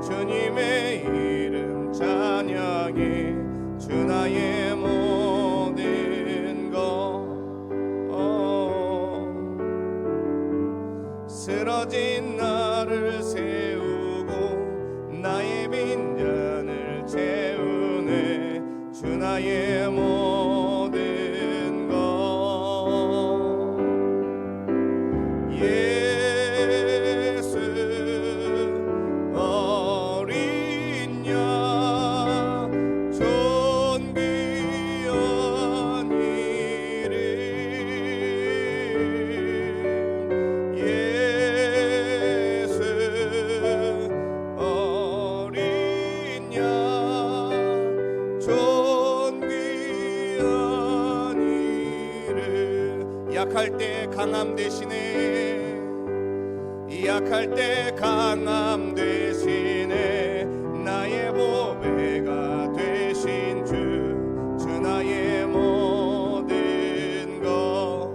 주님의 이름 찬양해. 주 나의 모든 것. 쓰러진 나를 세우고 나의 빈잔을 채우네. 주 나의 모든 것. 예수 어린 양 존귀한 이름. 예수 어린 양 존귀한 이름. 약할 때 강함 되시네. 약할 때 강함 되시네. 나의 보배가 되신 주 나의 모든 것.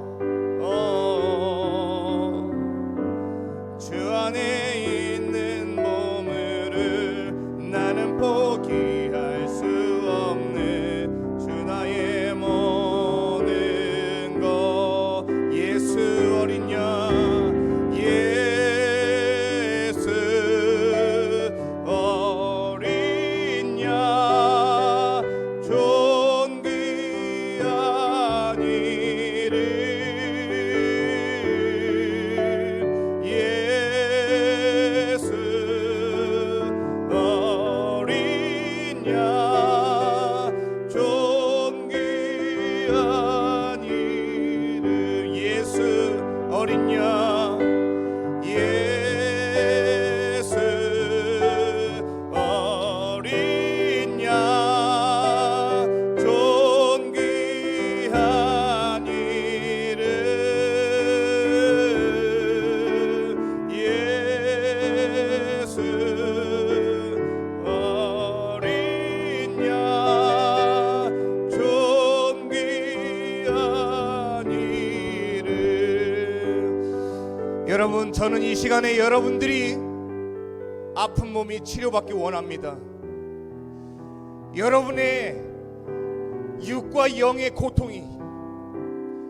주 안에 있는 보물을 나는 포기할 수 없네. 주 나의 모든 것. 예수 어린 양. 어린 양. 예수 어린 양 존귀한 이름. 예수 어린 양 존귀한 이름. 여러분, 저는 이 시간에 여러분들이 아픈 몸이 치료받기 원합니다. 여러분의 육과 영의 고통이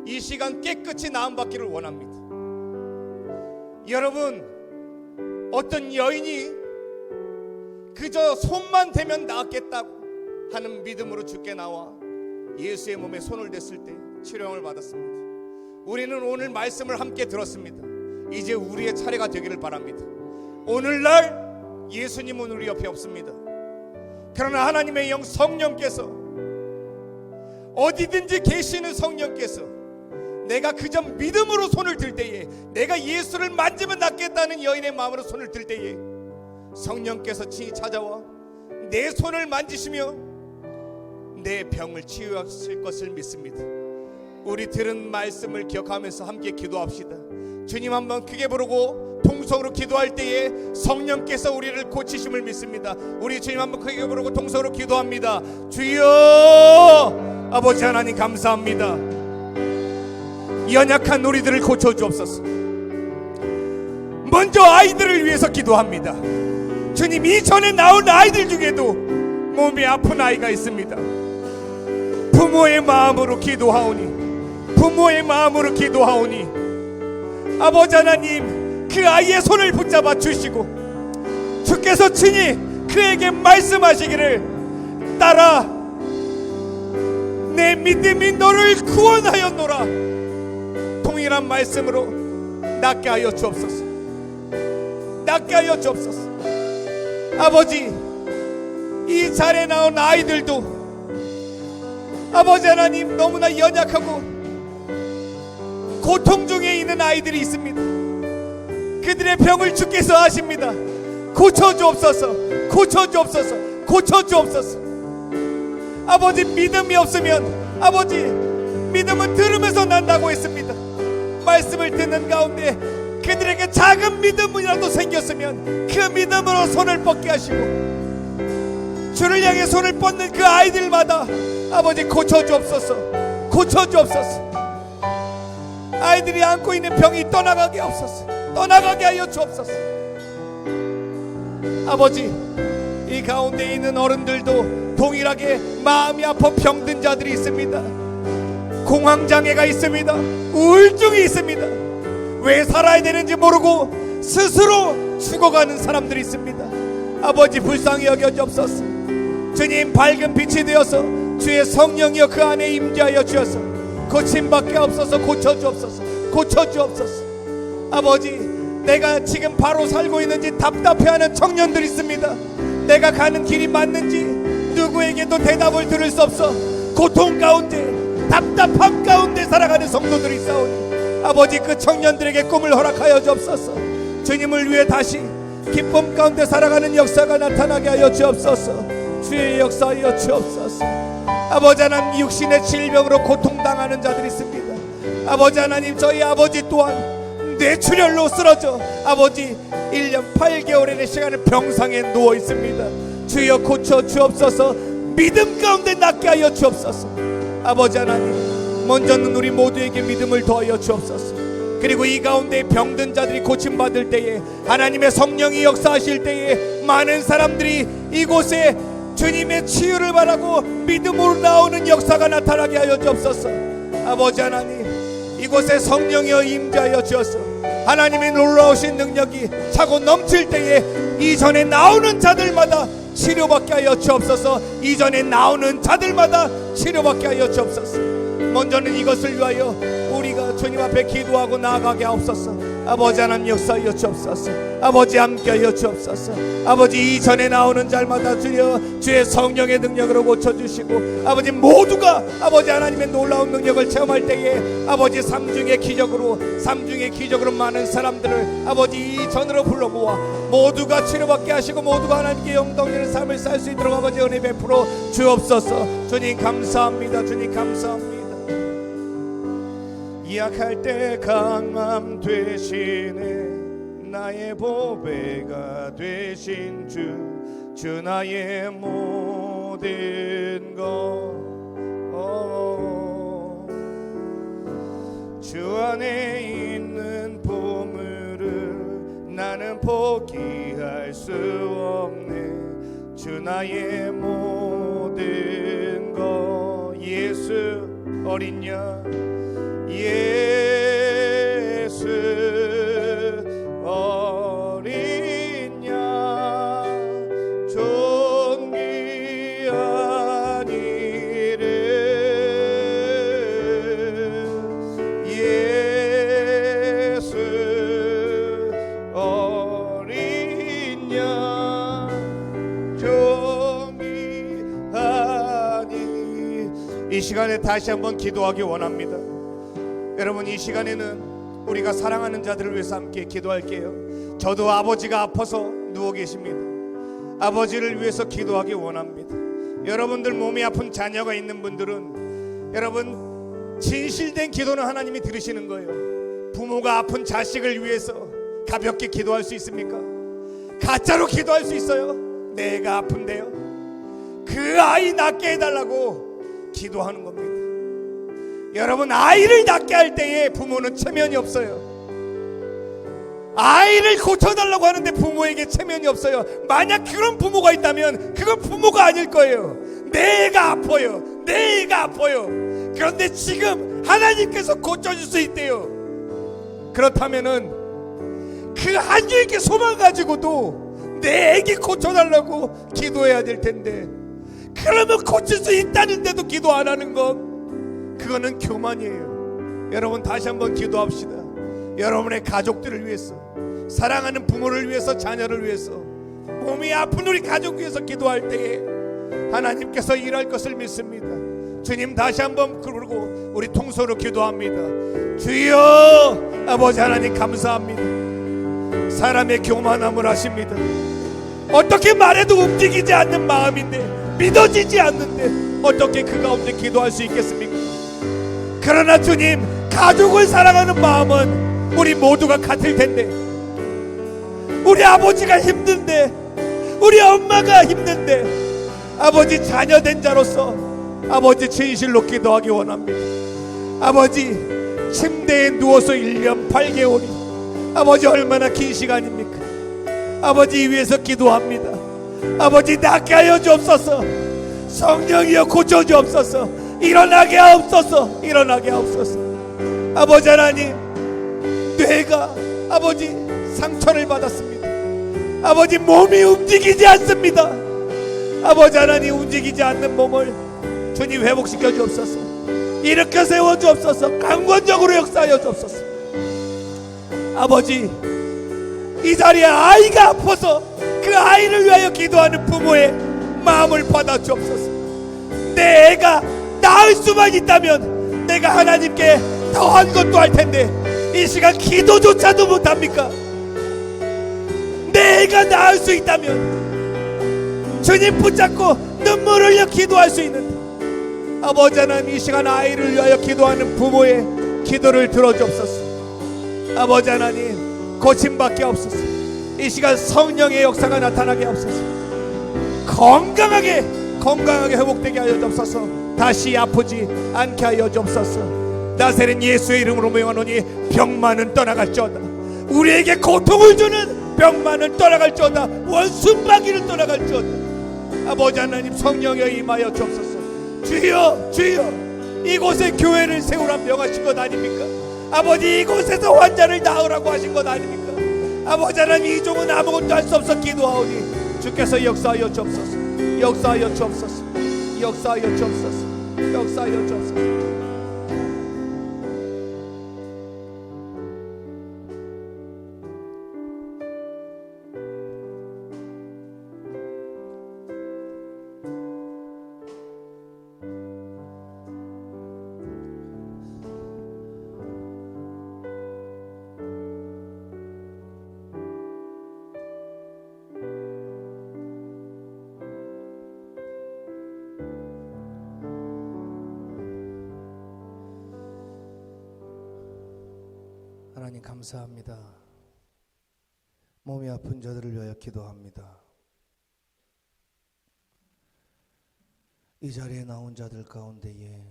이 시간 깨끗이 나음받기를 원합니다. 여러분, 어떤 여인이 그저 손만 대면 낫겠다고 하는 믿음으로 주께 나와 예수의 몸에 손을 댔을 때 치료를 받았습니다. 우리는 오늘 말씀을 함께 들었습니다. 이제 우리의 차례가 되기를 바랍니다. 오늘날 예수님은 우리 옆에 없습니다. 그러나 하나님의 영 성령께서, 어디든지 계시는 성령께서 내가 그저 믿음으로 손을 들 때에, 내가 예수를 만지면 낫겠다는 여인의 마음으로 손을 들 때에 성령께서 친히 찾아와 내 손을 만지시며 내 병을 치유하실 것을 믿습니다. 우리 들은 말씀을 기억하면서 함께 기도합시다. 주님 한번 크게 부르고 통성으로 기도할 때에 성령께서 우리를 고치심을 믿습니다. 우리 주님 한번 크게 부르고 통성으로 기도합니다. 주여, 아버지 하나님 감사합니다. 연약한 우리들을 고쳐주옵소서. 먼저 아이들을 위해서 기도합니다. 주님, 이전에 나온 아이들 중에도 몸이 아픈 아이가 있습니다. 부모의 마음으로 기도하오니, 부모의 마음으로 기도하오니 아버지 하나님, 그 아이의 손을 붙잡아 주시고 주께서 친히 그에게 말씀하시기를, 딸아, 내 믿음이 너를 구원하였노라. 동일한 말씀으로 낫게 하여 주옵소서. 낫게 하여 주옵소서. 아버지, 이 자리에 나온 아이들도 아버지 하나님 너무나 연약하고 고통 중에 있는 아이들이 있습니다. 그들의 병을 주께서 아십니다. 고쳐주옵소서. 고쳐주옵소서. 고쳐주옵소서. 아버지, 믿음이 없으면, 아버지, 믿음은 들으면서 난다고 했습니다. 말씀을 듣는 가운데 그들에게 작은 믿음이라도 생겼으면 그 믿음으로 손을 뻗게 하시고, 주를 향해 손을 뻗는 그 아이들마다 아버지 고쳐주옵소서. 고쳐주옵소서. 아이들이 안고 있는 병이 떠나가게 없소서. 떠나가게 하여 주옵소서. 아버지, 이 가운데 있는 어른들도 동일하게 마음이 아파 병든 자들이 있습니다. 공황장애가 있습니다. 우울증이 있습니다. 왜 살아야 되는지 모르고 스스로 죽어가는 사람들이 있습니다. 아버지, 불쌍히 여겨주옵소서. 주님, 밝은 빛이 되어서 주의 성령이여 그 안에 임재하여 주셔서 고침받게 없어서 고쳐주옵소서. 고쳐주옵소서. 아버지, 내가 지금 바로 살고 있는지 답답해하는 청년들이 있습니다. 내가 가는 길이 맞는지 누구에게도 대답을 들을 수 없어 고통 가운데, 답답함 가운데 살아가는 성도들이 있사오니 아버지, 그 청년들에게 꿈을 허락하여 주옵소서. 주님을 위해 다시 기쁨 가운데 살아가는 역사가 나타나게 하여 주옵소서. 주의 역사하여 주옵소서. 아버지 하나님, 육신의 질병으로 고통당하는 자들이 있습니다. 아버지 하나님, 저희 아버지 또한 뇌출혈로 쓰러져 아버지 1년 8개월의 시간을 병상에 누워 있습니다. 주여 고쳐 주옵소서. 믿음 가운데 낫게 하여 주옵소서. 아버지 하나님, 먼저는 우리 모두에게 믿음을 더하여 주옵소서. 그리고 이 가운데 병든 자들이 고침받을 때에, 하나님의 성령이 역사하실 때에 많은 사람들이 이곳에 주님의 치유를 바라고 믿음으로 나오는 역사가 나타나게 하여 주옵소서. 아버지 하나님, 이곳에 성령이여 임재하여 주셔서 하나님의 놀라우신 능력이 차고 넘칠 때에 이전에 나오는 자들마다 치료받게 하여 주옵소서. 이전에 나오는 자들마다 치료받게 하여 주옵소서. 먼저는 이것을 위하여 우리가 주님 앞에 기도하고 나아가게 하옵소서. 아버지 하나님, 역사하여 주옵소서. 아버지, 함께하여 주옵소서. 아버지, 이전에 나오는 자마다 주의 성령의 능력으로 고쳐주시고, 아버지, 모두가 아버지 하나님의 놀라운 능력을 체험할 때에 아버지, 삼중의 기적으로 많은 사람들을 아버지 이전으로 불러 모아 모두가 치료받게 하시고 모두가 하나님께 영광되는 삶을 살 수 있도록 아버지 은혜 베풀어 주옵소서. 주님 감사합니다. 주님 감사합니다. 약할 때 강함 되시네, 나의 보배가 되신 주 나의 모든 것. 주 안에 있는 보물을 나는 포기할 수 없네. 주 나의 모든 것. 예수 어린 양, 예수 어린 양, 존귀한 이름, 예수 어린 양, 존귀한 이름. 이 시간에 다시 한번 기도하기 원합니다. 여러분, 이 시간에는 우리가 사랑하는 자들을 위해서 함께 기도할게요. 저도 아버지가 아파서 누워 계십니다. 아버지를 위해서 기도하기 원합니다. 여러분들 몸이 아픈 자녀가 있는 분들은 여러분 진실된 기도는 하나님이 들으시는 거예요. 부모가 아픈 자식을 위해서 가볍게 기도할 수 있습니까? 가짜로 기도할 수 있어요? 내가 아픈데요. 그 아이 낫게 해달라고 기도하는 겁니다. 여러분, 아이를 낫게 할 때에 부모는 체면이 없어요. 아이를 고쳐달라고 하는데 부모에게 체면이 없어요. 만약 그런 부모가 있다면 그건 부모가 아닐 거예요. 내가 아파요. 내가 아파요. 그런데 지금 하나님께서 고쳐줄 수 있대요. 그렇다면은 그 한줄기 소망 가지고도 내 애기 고쳐달라고 기도해야 될 텐데, 그러면 고칠 수 있다는데도 기도 안 하는 건 그거는 교만이에요. 여러분, 다시 한번 기도합시다. 여러분의 가족들을 위해서, 사랑하는 부모를 위해서, 자녀를 위해서, 몸이 아픈 우리 가족 위해서 기도할 때에 하나님께서 일할 것을 믿습니다. 주님, 다시 한번 그러고 우리 통소로 기도합니다. 주여, 아버지 하나님 감사합니다. 사람의 교만함을 아십니다. 어떻게 말해도 움직이지 않는 마음인데, 믿어지지 않는데 어떻게 그 가운데 기도할 수 있겠습니까? 그러나 주님, 가족을 사랑하는 마음은 우리 모두가 같을 텐데, 우리 아버지가 힘든데, 우리 엄마가 힘든데, 아버지 자녀된 자로서 아버지 진실로 기도하기 원합니다. 아버지, 침대에 누워서 1년 8개월이 아버지 얼마나 긴 시간입니까? 아버지 위해서 기도합니다. 아버지 낫게 하여 주옵소서. 성령이여 고쳐 주옵소서. 일어나게 하옵소서. 일어나게 하옵소서. 아버지 하나님, 뇌가 아버지 상처를 받았습니다. 아버지 몸이 움직이지 않습니다. 아버지 하나님, 움직이지 않는 몸을 주님 회복시켜 주옵소서. 일으켜 세워 주옵소서. 강권적으로 역사하여 주옵소서. 아버지, 이 자리에 아이가 아파서 그 아이를 위하여 기도하는 부모의 마음을 받아 주옵소서. 내 애가 나을 수만 있다면 내가 하나님께 더한 것도 할 텐데 이 시간 기도조차도 못합니까? 내 애가 나을 수 있다면 주님 붙잡고 눈물 흘려 기도할 수 있는데, 아버지 하나님, 이 시간 아이를 위하여 기도하는 부모의 기도를 들어주옵소서. 아버지 하나님, 고침받게 하옵소서. 이 시간 성령의 역사가 나타나게 하옵소서. 건강하게 회복되게 하여 주옵소서. 다시 아프지 않게 하여 주옵소서. 나사렛 예수의 이름으로 명하노니 병만은 떠나갈지어다. 우리에게 고통을 주는 병만은 떠나갈지어다. 원수마귀를 떠나갈지어다. 아버지 하나님, 성령여 임하여 주옵소서. 주여, 주여, 이곳에 교회를 세우라 명하신 것 아닙니까? 아버지, 이곳에서 환자를 낳으라고 하신 것 아닙니까? 아버지 하나님, 이 종은 아무것도 할 수 없어 기도하오니 주께서 역사하여 주옵소서. 역사하여 주옵소서. 역사하여 주옵소서. 역사하여 주옵소서. 하나님 감사합니다. 몸이 아픈 자들을 위하여 기도합니다. 이 자리에 나온 자들 가운데에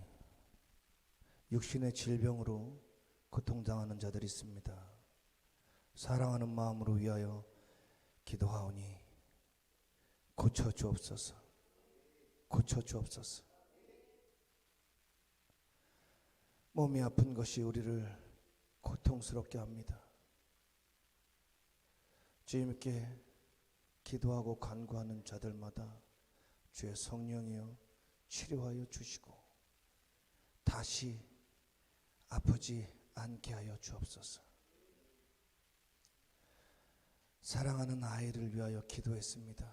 육신의 질병으로 고통당하는 자들이 있습니다. 사랑하는 마음으로 위하여 기도하오니 고쳐주옵소서. 고쳐주옵소서. 몸이 아픈 것이 우리를 고통스럽게 합니다. 주님께 기도하고 간구하는 자들마다 주의 성령이여 치료하여 주시고 다시 아프지 않게 하여 주옵소서. 사랑하는 아이를 위하여 기도했습니다.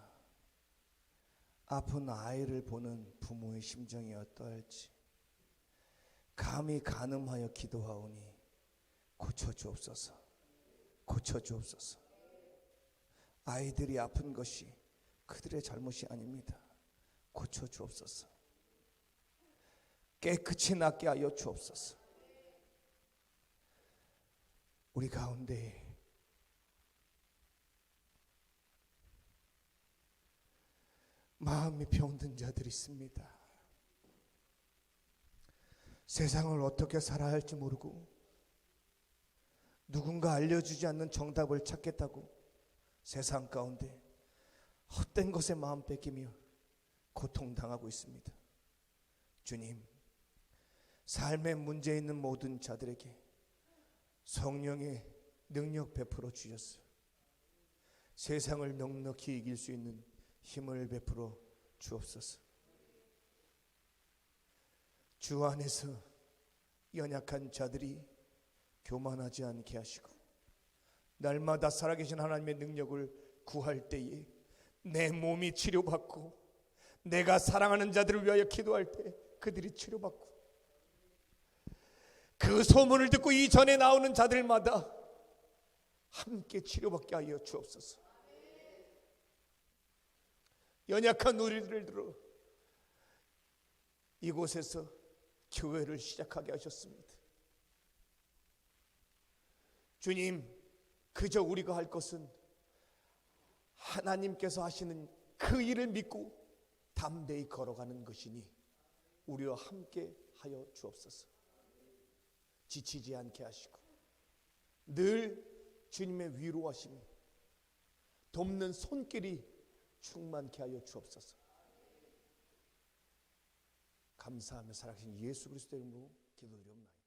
아픈 아이를 보는 부모의 심정이 어떠할지 감히 간음하여 기도하오니 고쳐주옵소서. 고쳐주옵소서. 아이들이 아픈 것이 그들의 잘못이 아닙니다. 고쳐주옵소서. 깨끗이 낫게 하여 주옵소서. 우리 가운데 마음이 병든 자들이 있습니다. 세상을 어떻게 살아야 할지 모르고 누군가 알려주지 않는 정답을 찾겠다고 세상 가운데 헛된 것에 마음 뺏기며 고통당하고 있습니다. 주님, 삶의 문제 있는 모든 자들에게 성령의 능력 베풀어 주셨어요. 세상을 넉넉히 이길 수 있는 힘을 베풀어 주옵소서. 주 안에서 연약한 자들이 교만하지 않게 하시고 날마다 살아계신 하나님의 능력을 구할 때에 내 몸이 치료받고 내가 사랑하는 자들을 위하여 기도할 때 그들이 치료받고 그 소문을 듣고 이전에 나오는 자들마다 함께 치료받게 하여 주옵소서. 연약한 우리들을 들어 이곳에서 교회를 시작하게 하셨습니다. 주님, 그저 우리가 할 것은 하나님께서 하시는 그 일을 믿고 담대히 걸어가는 것이니 우리와 함께 하여 주옵소서. 지치지 않게 하시고 늘 주님의 위로하심이 돕는 손길이 충만케 하여 주옵소서. 감사하며 살아계신 예수 그리스도의 이름으로 기도드리옵나이다.